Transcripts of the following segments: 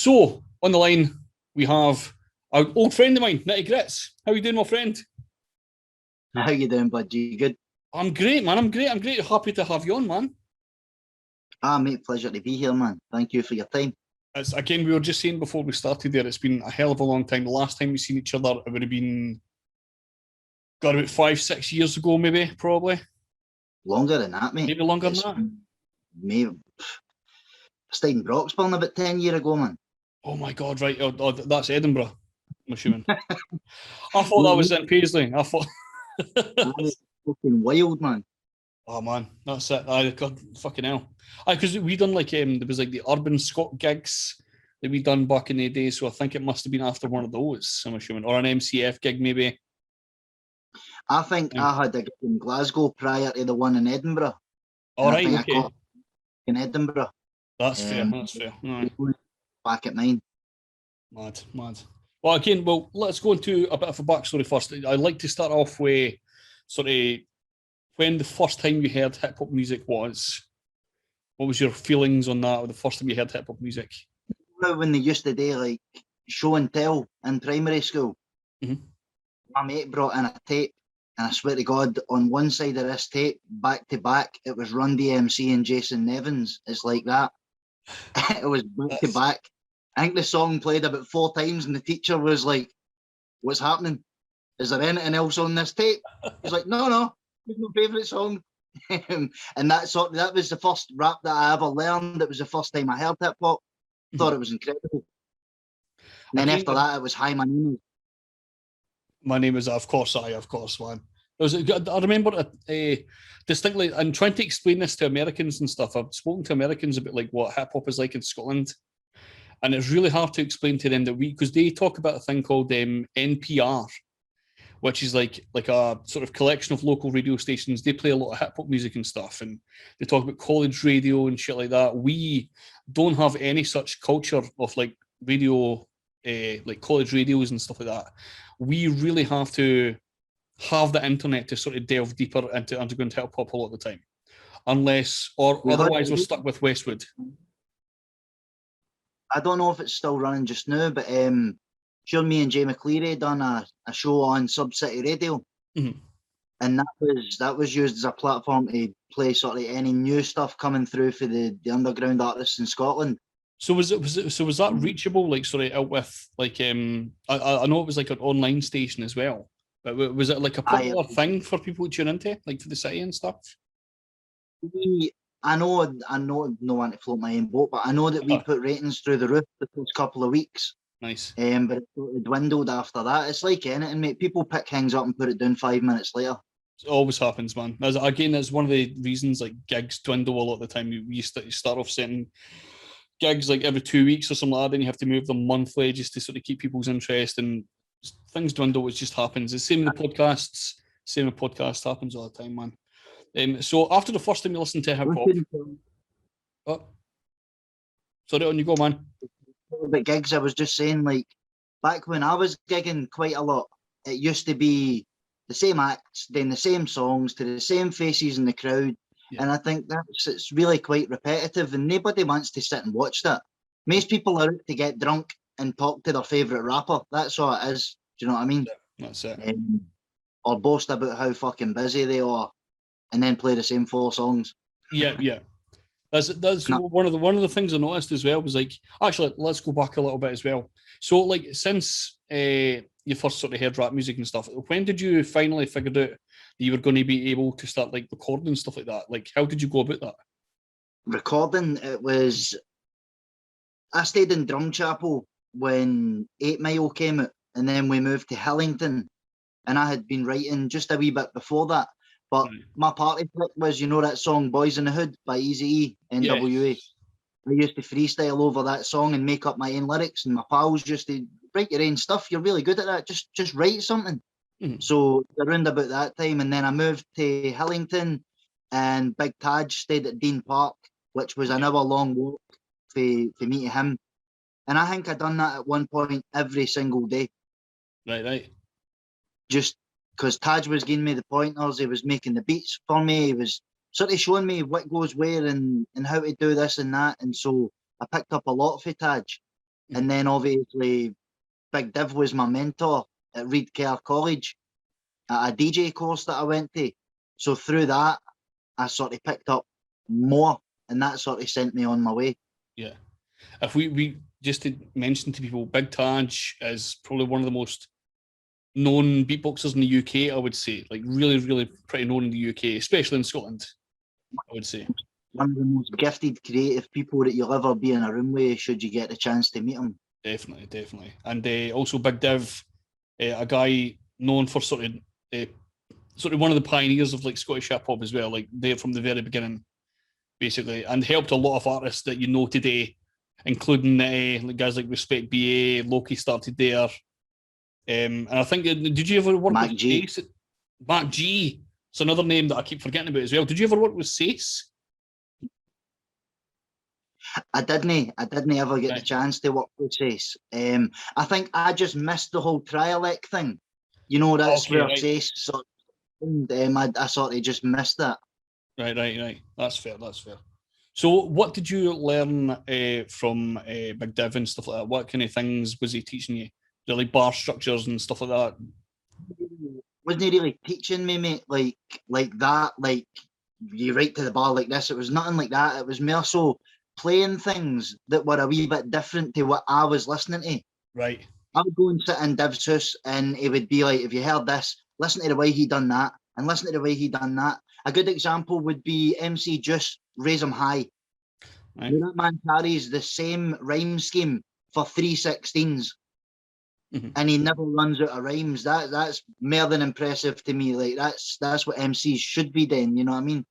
So, on the line, we have our old friend of mine, Nity Gritz. How are you doing, my friend? How you doing, bud? You good? I'm great, man. I'm great. Happy to have you on, man. Mate, pleasure to be here, man. Thank you for your time. Again, we were just saying before we started there, it's been a hell of a long time. The last time we've seen each other, it would have been, got about 5-6 years ago, maybe, probably. Longer than that, mate. Maybe longer than that. Maybe. I stayed in Broxburn about 10 years ago, man. Oh my God, right. Oh, that's Edinburgh, I'm assuming. I thought that was in Paisley. I thought. That was fucking wild, man. Oh man, that's it. God, fucking hell. Because we done like there was like the Urban Scot gigs that we done back in the day, so I think it must have been after one of those, I'm assuming, or an MCF gig maybe. I think I had a gig in Glasgow prior to the one in Edinburgh. All right, I okay. caught in Edinburgh. That's fair. That's fair. Right. Back at 9. Mad. Well, again, let's go into a bit of a backstory first. I'd like to start off with sort of when the first time you heard hip hop music was. What was your feelings on that? Or the first time you heard hip hop music? When they used to do like show and tell in primary school, my mate brought in a tape, and I swear to God, on one side of this tape, back to back, it was Run DMC and Jason Nevins. It's like that. It was back to back. I think the song played about 4 times, and the teacher was like, "What's happening? Is there anything else on this tape?" He's like, No, it's my favourite song. And that was the first rap that I ever learned. It was the first time I heard hip hop. Thought it was incredible. And then after that, it was Hi, My Name Is. My name is, of course, man. I remember distinctly, and trying to explain this to Americans and stuff. I've spoken to Americans about like what hip hop is like in Scotland, and it's really hard to explain to them that because they talk about a thing called NPR, which is like a sort of collection of local radio stations. They play a lot of hip hop music and stuff, and they talk about college radio and shit like that. We don't have any such culture of like radio, like college radios and stuff like that. We really have to have the internet to sort of delve deeper into underground hip hop a lot of the time, otherwise we're stuck with Westwood. I don't know if it's still running just now, but sure, me and Jay McCleary done a show on Sub City Radio, and that was used as a platform to play sort of any new stuff coming through for the underground artists in Scotland. So was that reachable, like sort of out with like I know it was like an online station as well, but was it like a popular thing for people to tune into, like for the city and stuff? I know no one to float my own boat, but I know that we put ratings through the roof the first couple of weeks. Nice. But it sort of dwindled after that. It's like anything, mate. People pick things up and put it down 5 minutes later. It always happens, man. That's one of the reasons like gigs dwindle a lot of the time. You start off setting gigs like every 2 weeks or something like that, then you have to move them monthly just to sort of keep people's interest, and things dwindle. It just happens. The same with podcasts. Same with podcasts happens all the time, man. So after the first time you listened to hip hop, sorry, on you go, man. The gigs, I was just saying, like back when I was gigging quite a lot, it used to be the same acts doing the same songs to the same faces in the crowd. Yeah. And I think it's really quite repetitive, and nobody wants to sit and watch that. Most people are out to get drunk and talk to their favourite rapper. That's all it is. Do you know what I mean? That's it. Or boast about how fucking busy they are, and then play the same 4 songs. Yeah. That's one of the things I noticed as well was like, actually, let's go back a little bit as well. So like since you first sort of heard rap music and stuff, when did you finally figure out that you were going to be able to start like recording stuff like that? Like, how did you go about that? Recording, I stayed in Drumchapel when 8 Mile came out, and then we moved to Hillington, and I had been writing just a wee bit before that. But my party trick was, you know, that song Boys in the Hood by Eazy-E, NWA. Yes. I used to freestyle over that song and make up my own lyrics, and my pals used to write your own stuff. You're really good at that. Just write something. So around about that time, and then I moved to Hillington, and Big Taj stayed at Dean Park, which was an hour-long walk for me to him. And I think I'd done that at one point every single day. Right. Just because Taj was giving me the pointers, he was making the beats for me, he was sort of showing me what goes where and how to do this and that. And so I picked up a lot for Taj. And then obviously Big Div was my mentor at Reed Kerr College at a DJ course that I went to. So through that, I sort of picked up more, and that sort of sent me on my way. Yeah. If we just to mention to people, Big Taj is probably one of the most known beatboxers in the UK, I would say. Like really, really pretty known in the UK, especially in Scotland, I would say. One of the most gifted, creative people that you'll ever be in a room with, should you get the chance to meet him. Definitely, definitely. And also Big Div, a guy known for sort of one of the pioneers of like Scottish hip hop as well, like there from the very beginning, basically, and helped a lot of artists that you know today, including guys like Respect BA, Loki started there. And I think, did you ever work Mac with G? Sace? Mac G. It's another name that I keep forgetting about as well. Did you ever work with Sace? I didn't ever get the chance to work with Sace. I think I just missed the whole Trialec thing. You know, that's where Sace sort of, I sort of just missed that. Right. That's fair. So what did you learn from Big Div and stuff like that? What kind of things was he teaching you? Like bar structures and stuff like that? Wasn't he really teaching me, mate, like that, like you write to the bar like this? It was nothing like that. It was more so playing things that were a wee bit different to what I was listening to. Right. I would go and sit in Div's house and it would be like, if you heard this, listen to the way he done that and listen to the way he done that. A good example would be MC Juice, Raise 'Em High. Right. That man carries the same rhyme scheme for 3/16s. And he never runs out of rhymes. That's more than impressive to me. Like that's what MCs should be doing. You know what I mean?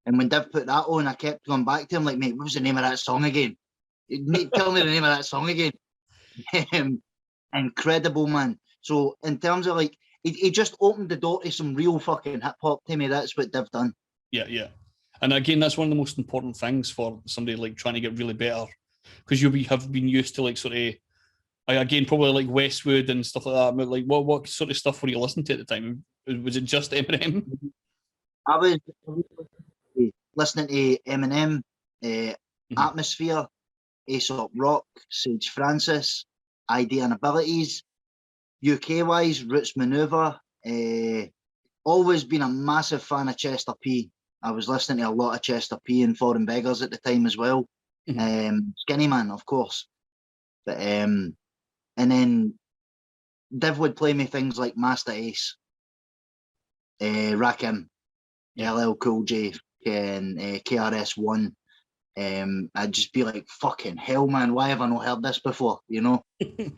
And when Div put that on, I kept going back to him like, mate, what was the name of that song again? Tell me the name of that song again. Incredible, man. So in terms of like, he just opened the door to some real fucking hip hop to me. That's what Div done. Yeah. And again, that's one of the most important things for somebody like trying to get really better, because have been used to like sort of, again, probably like Westwood and stuff like that. But like, what sort of stuff were you listening to at the time? Was it just Eminem? I was listening to Eminem, Atmosphere, Aesop Rock, Sage Francis, Idea and Abilities. UK wise, Roots Maneuver. Always been a massive fan of Chester P. I was listening to a lot of Chester P and Foreign Beggars at the time as well. Skinny Man, of course. But and then Div would play me things like Master Ace, Rakim, LL Cool J, and KRS-One. I'd just be like, fucking hell, man, why have I not heard this before? You know?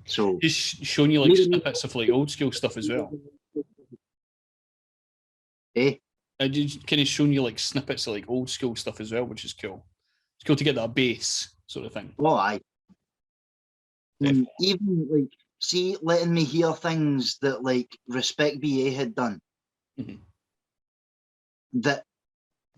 So just showing you like snippets of like old school stuff as well. Just kind of showing you like snippets of like old school stuff as well, which is cool. It's cool to get that bass sort of thing. Oh, aye. And even like, see, letting me hear things that like Respect BA had done that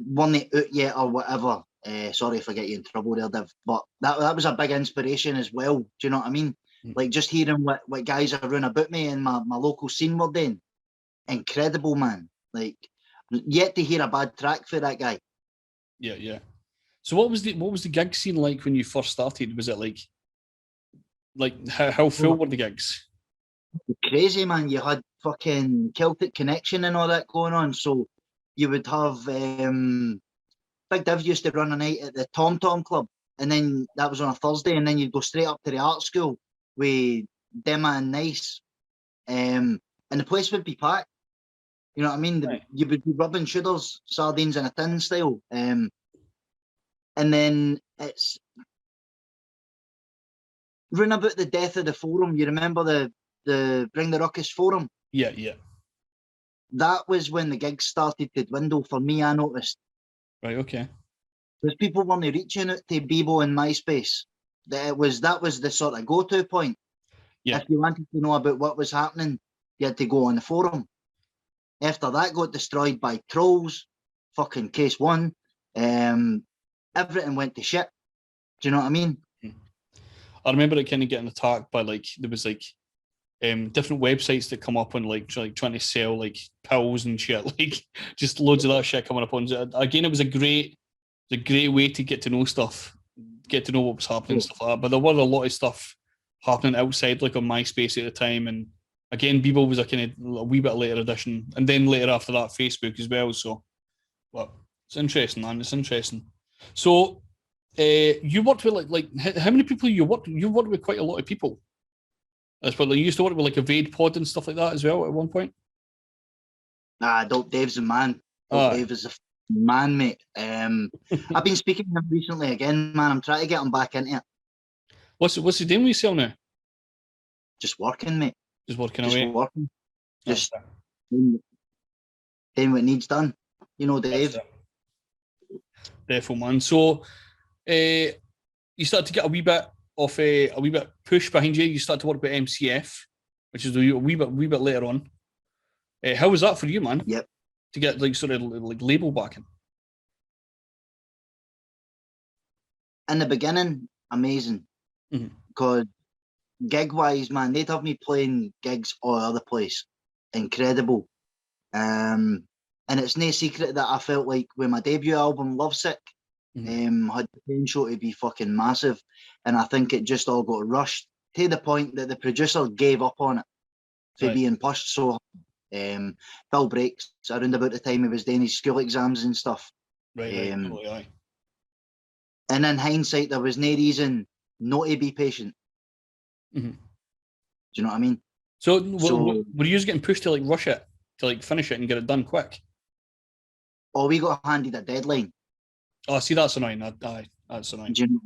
weren't out yet or whatever. Sorry if I get you in trouble there, Div, but that was a big inspiration as well. Do you know what I mean? Like just hearing what guys around about me and my local scene were doing. Incredible, man. Like yet to hear a bad track for that guy. Yeah. So what was the gig scene like when you first started? Was it like how full were the gigs? Crazy, man. You had fucking Celtic Connection and all that going on. So you would have Big Div used to run a night at the Tom Tom Club, and then that was on a Thursday, and then you'd go straight up to the art school with Dema and Nice, and the place would be packed. You know what I mean? Right. You would be rubbing shooters, sardines in a tin style, and then it's round about the death of the forum. You remember the Bring the Ruckus forum? Yeah. That was when the gigs started to dwindle for me, I noticed. Right, okay. Because people weren't reaching out to Bebo and MySpace. That was the sort of go-to point. Yeah. If you wanted to know about what was happening, you had to go on the forum. After that got destroyed by trolls, fucking Case One, everything went to shit. Do you know what I mean? I remember it kind of getting attacked by like, there was like different websites that come up and like trying to sell like pills and shit, like just loads of that shit coming up on. Again, it was a great way to get to know stuff, get to know what was happening and stuff like that. But there was a lot of stuff happening outside, like on MySpace at the time. And again, Bebo was a kind of a wee bit later addition. And then later after that, Facebook as well. So, but it's interesting, man. It's interesting. So, you worked with like how many people you worked? You worked with quite a lot of people. That's what, like, you used to work with like a Vaid pod and stuff like that as well at one point. Nah, Dope Dave's a man. Dope Dave is a man, mate. I've been speaking to him recently again, man. I'm trying to get him back into it. What's he doing with yourself now? Just working, mate. Just working away. Working. Just doing what needs done. You know, Dave. Definitely, man. So, you started to get a wee bit of a wee bit push behind you. You started to work with MCF, which is a wee bit later on. How was that for you, man? Yep. To get like sort of like label backing. In the beginning, amazing. Because gig wise, man, they'd have me playing gigs all over the place. Incredible. And it's no secret that I felt like with my debut album, Lovesick, had potential to be fucking massive. And I think it just all got rushed to the point that the producer gave up on it for being pushed so hard. Bill Breaks, around about the time he was doing his school exams and stuff. Right. And in hindsight, there was no reason not to be patient. Do you know what I mean? So were you just getting pushed to like rush it, to like finish it and get it done quick? Oh, we got handed a deadline. Oh, see, that's annoying. That's annoying. Do you know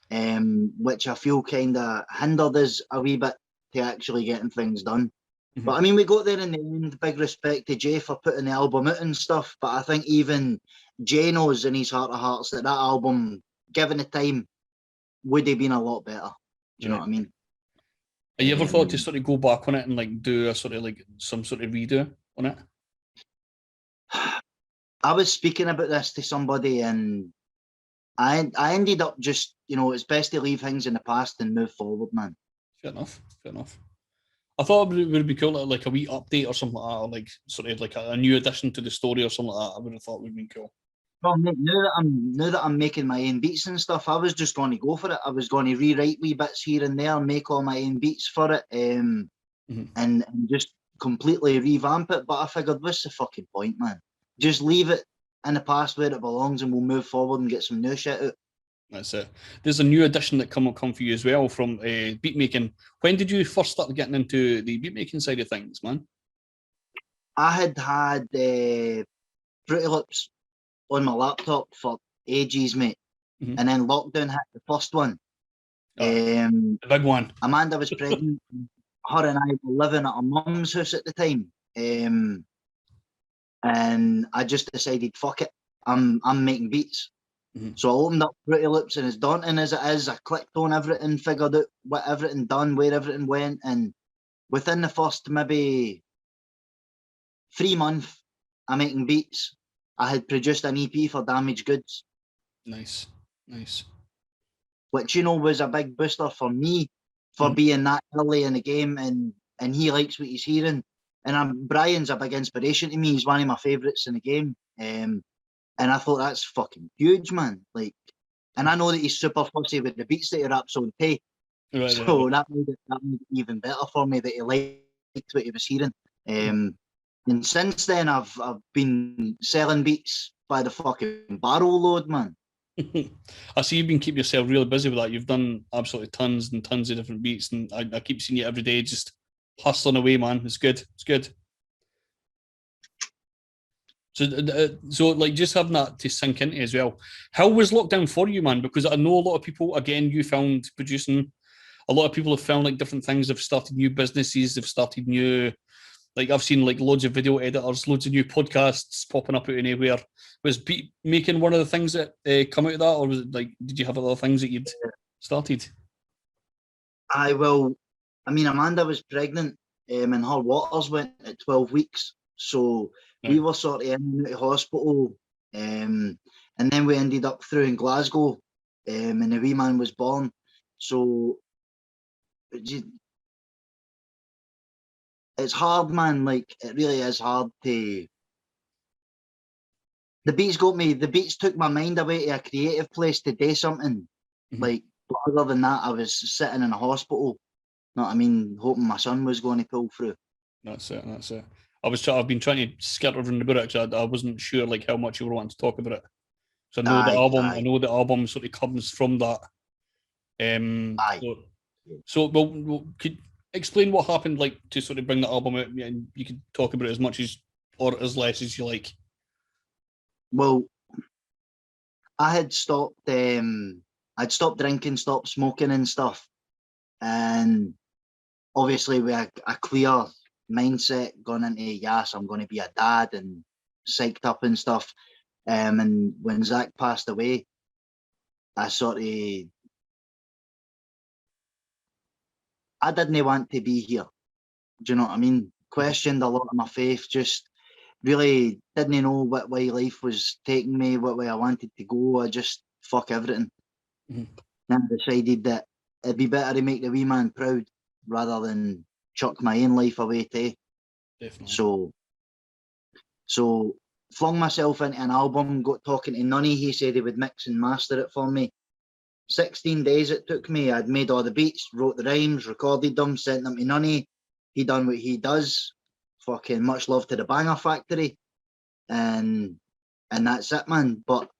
what I mean? Which I feel kind of hindered us a wee bit to actually getting things done. But I mean, we got there in the end. Big respect to Jay for putting the album out and stuff. But I think even Jay knows in his heart of hearts that album, given the time, would have been a lot better. Do you know what I mean? Have you ever thought to sort of go back on it and like do a sort of like some sort of redo on it? I was speaking about this to somebody, and I ended up just, you know, it's best to leave things in the past and move forward, man. Fair enough. I thought it would be cool, like a wee update or something like that, or like sort of like a new addition to the story or something like that. I would have thought would be cool. Well, now that I'm making my own beats and stuff, I was just going to go for it. I was going to rewrite wee bits here and there, make all my own beats for it, and just completely revamp it. But I figured, what's the fucking point, man? Just leave it in the past where it belongs, and we'll move forward and get some new shit out. That's it. There's a new addition that come for you as well from beat making. When did you first start getting into the beat making side of things, man? I had Fruity Loops on my laptop for ages, mate. And then lockdown hit the first one. The big one. Amanda was pregnant. Her and I were living at her mum's house at the time. And I just decided, fuck it, I'm making beats. So I opened up Fruity Loops, and as daunting as it is, I clicked on everything, figured out what everything done, where everything went, and within the first maybe 3 months I'm making beats, I had produced an EP for Damaged Goods. Nice. Which, you know, was a big booster for me for being that early in the game, and he likes what he's hearing. And Brian's a big inspiration to me. He's one of my favourites in the game. And I thought that's fucking huge, man. Like, and I know that he's super fussy with the beats that he raps on tape. So that made it even better for me that he liked what he was hearing. And since then, I've been selling beats by the fucking barrel load, man. I see you've been keeping yourself really busy with that. You've done absolutely tons and tons of different beats, and I keep seeing you every day just hustling away, man. It's good. So like just having that to sink into as well. How was lockdown for you, man? Because I know a lot of people, again, you found producing, a lot of people have found like different things. They've started new businesses. They've started new, like I've seen like loads of video editors, loads of new podcasts popping up out of anywhere. Was beat making one of the things that come out of that, or was it like, did you have other things that you'd started? I mean, Amanda was pregnant and her waters went at 12 weeks. So we were sort of in and out of hospital, and then we ended up through in Glasgow, and the wee man was born. So it's hard, man. Like, it really is hard to. The beats took my mind away to a creative place to do something, Like, but other than that, I was sitting in a hospital. Know what I mean? Hoping my son was going to pull through. That's it. I've been trying to skirt around the book. I wasn't sure like how much you were wanting to talk about it. So I know I know the album sort of comes from that. So well, could explain what happened, like, to sort of bring the album out, and you can talk about it as much as or as less as you like. Well, I had stopped. I'd stopped drinking, stopped smoking and stuff, and obviously with a clear mindset going into, yes, I'm going to be a dad and psyched up and stuff. And when Zach passed away, I didn't want to be here. Do you know what I mean? Questioned a lot of my faith, just really didn't know what way life was taking me, what way I wanted to go. I just fuck everything. And I decided that it'd be better to make the wee man proud rather than chuck my own life away too. Definitely. So flung myself into an album, got talking to Nunny. He said he would mix and master it for me. 16 days it took me. I'd made all the beats, wrote the rhymes, recorded them, sent them to Nunny. He done what he does. Fucking much love to the Banger Factory. And that's it, man. But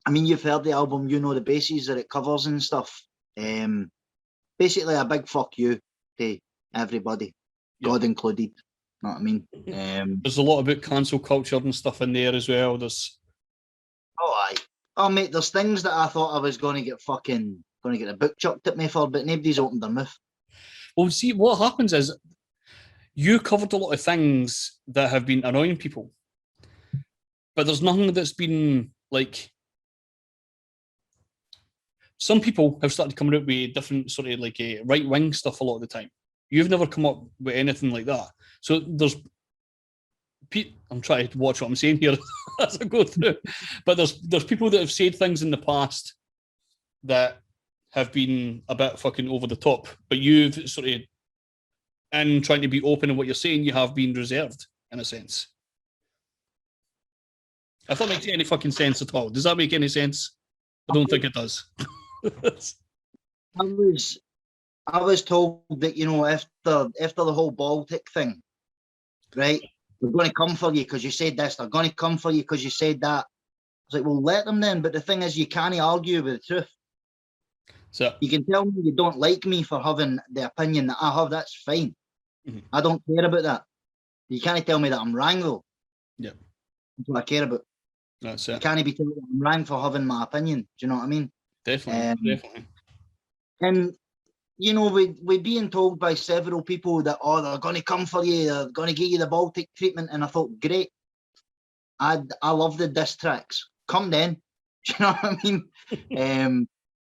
I mean, you've heard the album, you know the bases that it covers and stuff. Basically a big fuck you to everybody, God included. Know what I mean? There's a lot about cancel culture and stuff in there as well. Oh mate, there's things that I thought I was going to get a book chucked at me for, but nobody's opened their mouth. Well, see, what happens is you covered a lot of things that have been annoying people, but there's nothing that's been like. Some people have started coming out with different sort of like a right wing stuff a lot of the time. You've never come up with anything like that. So there's, I'm trying to watch what I'm saying here as I go through, but there's people that have said things in the past that have been a bit fucking over the top, but you've sort of, in trying to be open in what you're saying, you have been reserved in a sense. If that makes any fucking sense at all. Does that make any sense? I don't think it does. I was told that, you know, after the whole Baltic thing, right, they're going to come for you because you said this, they're going to come for you because you said that. I was like, well, let them then. But the thing is, you can't argue with the truth. So you can tell me you don't like me for having the opinion that I have. That's fine. I don't care about that. You can't tell me that I'm wrong, though. Yeah. That's what I care about. That's it. You can't be told that I'm wrong for having my opinion. Do you know what I mean? Definitely. And you know, we being told by several people that, oh, they're going to come for you, they're going to give you the Baltic treatment, and I thought, great. I love the diss tracks. Come then. Do you know what I mean?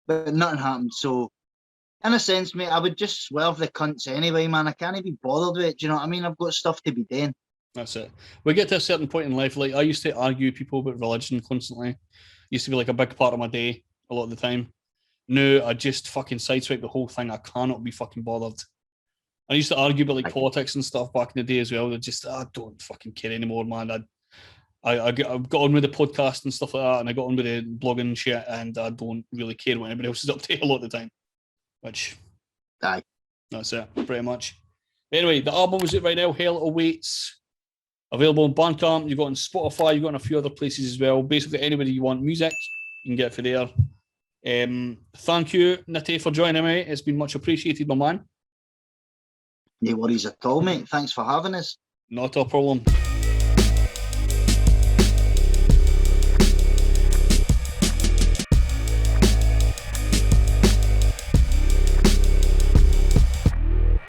But nothing happened. So, in a sense, mate, I would just swerve the cunts anyway, man. I can't be bothered with it. Do you know what I mean? I've got stuff to be doing. That's it. We get to a certain point in life. Like, I used to argue people about religion constantly. It used to be like a big part of my day a lot of the time. No, I just fucking sideswipe the whole thing. I cannot be fucking bothered. I used to argue about like politics and stuff back in the day as well. I don't fucking care anymore, man. I got on with the podcast and stuff like that, and I got on with the blogging and shit, and I don't really care what anybody else is up to a lot of the time. Which, that's it, pretty much. Anyway, the album is out right now. Hell Awaits. Available on Bandcamp. You've got on Spotify. You've got on a few other places as well. Basically, anybody you want music, you can get it for there. Thank you, Nitty, for joining me. It's been much appreciated, my man. No worries at all, mate. Thanks for having us. Not a problem.